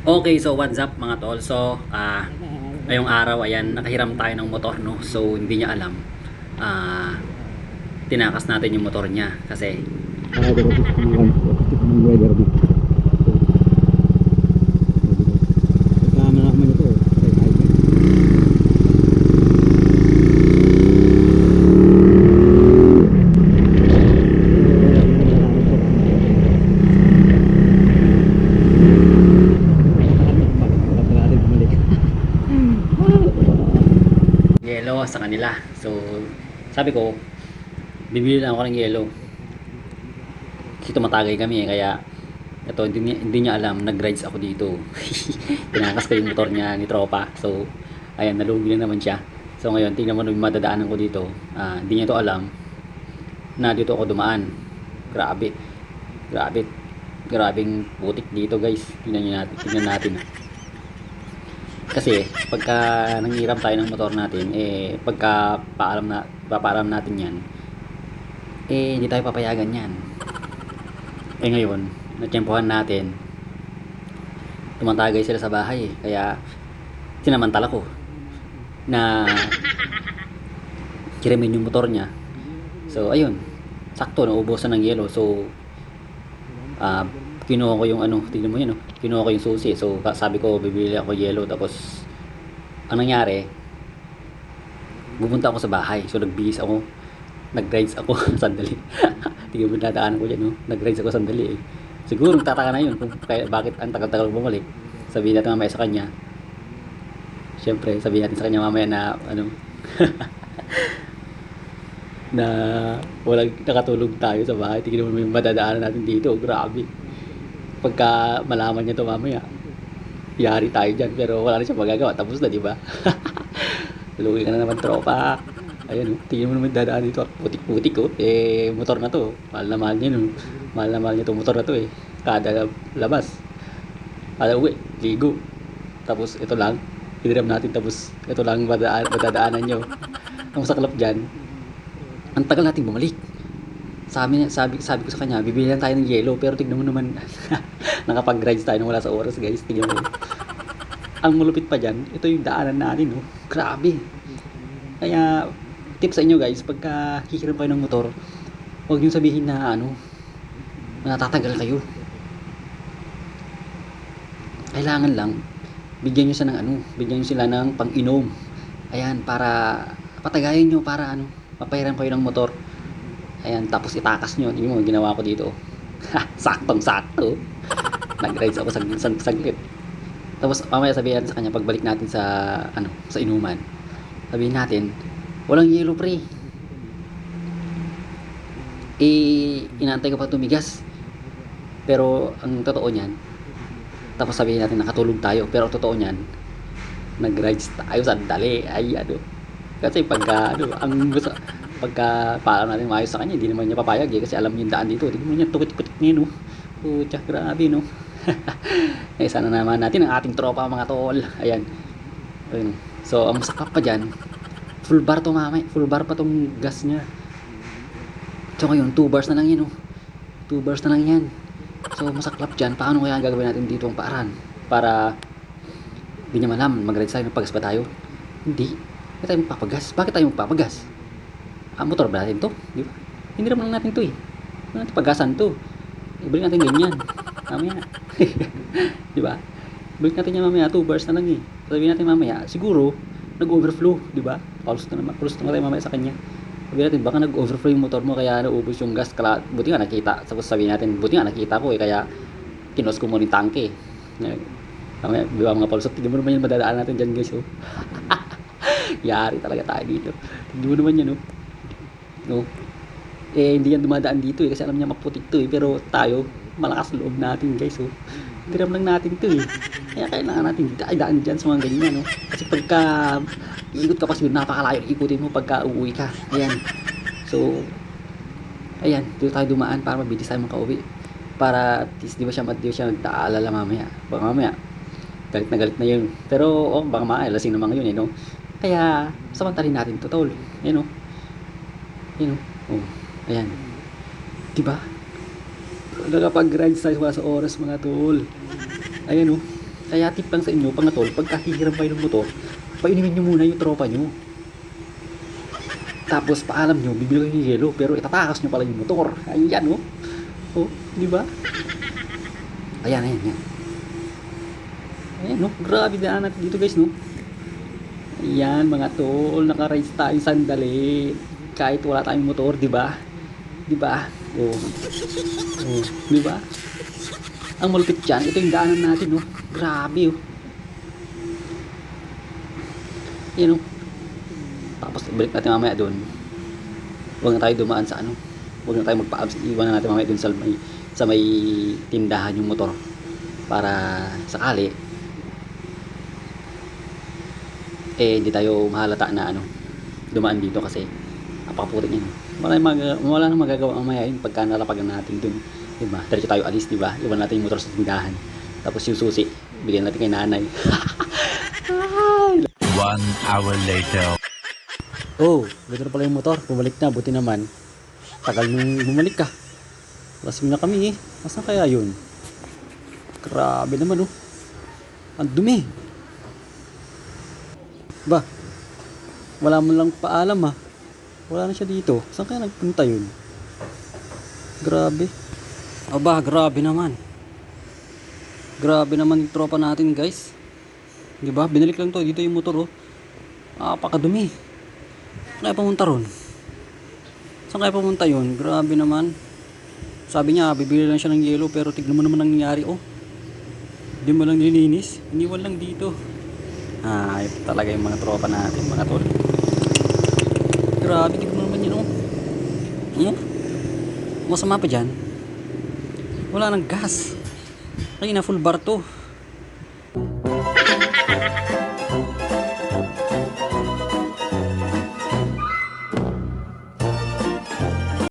Okay, so what's up mga tol? So, ngayong araw, ayan, nakahiram tayo ng motor, no? So, hindi niya alam. Ah, tinakas natin yung motor niya kasi yelo sa kanila. So, sabi ko, bibili lang ako ng yelo. Kasi tumatagay kami kaya ito, hindi niya alam, nag-rides ako dito. Tinakas ko yung motor niya ni tropa. So, ayan, nalugi na naman siya. So, ngayon, tingnan mo yung madadaanan ko dito. Hindi niya to alam na dito ako dumaan. Grabe. Grabe. Grabing putik dito, guys. Tingnan natin. Kasi pagka nanghiram tayo ng motor natin, pagka papaalam natin 'yan, hindi tayo papayagan 'yan. Ngayon, natiyempohan natin. Tumatagay sila sa bahay kaya sinamantala ko na kiramin yung motor niya. So ayun, sakto naubusan ng yelo. So ah kinuha ko yung ano, tingnan mo 'yan, oh. Kinuha ko yung susi. So sabi ko bibili ako yelo, tapos ang nangyari, pumunta ako sa bahay. So nagbihis ako, nag-rides ako sandali. Tingnan mo dadaanan ko diyan, no. Nag-rides ako sandali. Siguro nagtataka na 'yun kung bakit ang tagal-tagal bumalik. Sabihin natin mamaya sa kanya. Siyempre, sabihin natin sa kanya mamaya na ano, na walang nakatulog tayo sa bahay. Tingnan mo yung madadaanan natin dito. Grabe. Pagka malaman niya to mamaya, yari tayo dyan. Pero wala na siya magagawa. Tapos na, di ba? Lugi ka na naman, tropa. Ayan, oh. Tingnan mo naman dadaan dito. Putik-putik, oh. Motor na to. Mahal na mahal niya, no. Mahal na mahal niya to motor na to, eh. Kada labas. Kada uwi, ligo. Tapos, ito lang. Hiniram natin. Tapos, ito lang madadaanan nyo. Ang masaklap dyan, ang tagal natin bumalik. Sabi ko sa kanya, bibili lang tayo ng yelo. Pero tignan mo naman, nakapag-rides tayo nang wala sa oras, guys. Tignan mo. Ang malupit pa dyan, ito yung daanan natin, no. Grabe. Kaya, tip sa inyo, guys, pagka hihiram kayo ng motor, huwag nyo sabihin na, ano, natatagal kayo. Kailangan lang, bigyan nyo siya ng, ano, bigyan nyo sila ng pang-inom. Ayan, para, patagayin nyo, para, ano, mapahiram kayo ng motor. Ayan, tapos itakas nyo. Tingnan mo, ginawa ko dito. Saktong-sakto. Nag-rides ako saglit. Tapos mamaya sabihin natin sa kanya pagbalik natin sa ano, sa inuman. Sabihin natin, walang yellow pre. Inaantay ko pa tumigas. Pero ang totoo niyan, tapos sabihin natin nakatulog tayo, pero ang totoo niyan, nag-rides tayo sandali. Ay ano. Kasi pagka paalam natin maayos sa kanya, hindi naman niya papayag, kasi alam niya yung daan dito. Tingnan mo niya, tukit-tukit niya, no. Putya, grabe, no. Sana naman natin ang ating tropa, mga tol. Ayan. Ayun. So ang masakap pa dyan, full bar to mamay. Full bar pa tong gas niya. So ngayon, 2 bars na lang yan, oh. 2 bars na lang yan. So masaklap dyan, paano kaya gagawin natin dito ang paraan? Para hindi niya malam, mag-ride tayo, magpagas ba tayo? Hindi. Bakit tayo magpapagas? Bakit tayo magpapagas? Motor ba natin to? Di ba? Hindi naman natin to, eh. Hindi natin pagasan to. Ibalik natin ganyan. Mamaya. Di ba? Ibalik natin yan mamaya. 2 bars na lang, eh. Sabihin natin mamaya, siguro, nag-overflow. Di ba? Paulus na tayo mamaya sa kanya. Sabihin natin, baka nag-overflow yung motor mo, kaya naubos yung gas. Buti nga nakita. Tapos sabihin natin, buti nga nakita ko, eh. Kaya, kinos ko muna yung tangke. Mamaya, di ba mga Paulus? Tignan mo naman yung madadaan natin dyan, guys, oh. Yari talaga tayo dito. Tignan mo naman yan, oh. No? Hindi yan dumadaan dito, kasi alam niya maputik to, pero tayo, malakas loob natin, guys, oh. Tiram lang natin to, eh. Kaya kailangan natin daan dyan sa mga ganyan, no? Kasi pagka iikot ka pa siguro, napakalayo ikutin mo pagka uuwi ka. Ayan. So ayan, dito tayo dumaan para mabilis tayo makauwi, para at least di ba siya nagtaalala mamaya. Baka mamaya galit na yun, pero baka mamaya lasing naman yun, no? Kaya samantalin natin to, tol. Ayan, oh. Ayan. Diba? Nakapag-grind tayo sa oras, mga tol. Ayan, oh. Kaya tip lang sa inyo, mga tol, pagka hihiram kayo ng motor, painimin nyo muna yung tropa nyo. Tapos paalam nyo, bibili kayo ng yelo, pero itatakas nyo pala yung motor. Ayan, oh. Oh, di ba? Ayan, ayan, ayan. Ayan, no? Grabe daan natin dito, guys, no? Ayan, mga tol, naka-race tayo sandali. Kahit wala tayong motor, di ba? Di ba? Oh. Oh, di ba? Ang malupit dyan, ito yung daanan natin, no? Grabe, oh. Yan, oh. Tapos, balik natin mamaya doon. Huwag na tayo dumaan sa ano. Huwag na tayo magpa-abs. Iwan na natin mamaya doon sa may tindahan yung motor. Para sakali, hindi tayo mahalata na ano, dumaan dito kasi napakaputik yun. Wala nang magagawa mamaya yun pagka nalapagan natin dun, diba? Diretso tayo alis, diba? Iwan natin yung motor sa tindahan, tapos yung susi bigyan natin kay nanay. 1 hour later. Oh, dito na pala yung motor, bumalik na, buti naman. Tagal nung bumalik ka. Lasing na kami eh. Asan kaya yun? Grabe naman oh. Ang dumi. Ba, wala man lang paalam ah. Wala na siya dito. Saan kaya nagpunta yun? Grabe. Aba, grabe naman. Grabe naman yung tropa natin, guys. Diba? Binalik lang to. Dito yung motor oh. Napakadumi. Saan kaya pumunta ron? Saan kaya pumunta yun? Grabe naman. Sabi niya, bibili lang siya ng yelo, pero tignan mo naman ang nangyari oh. Hindi mo lang nilinis. Iniwan lang dito. Ito talaga yung mga tropa natin, mga tol. Grabe, tignan mo naman yun, oh. Masama pa dyan. Wala nang gas. Kanina full bar to.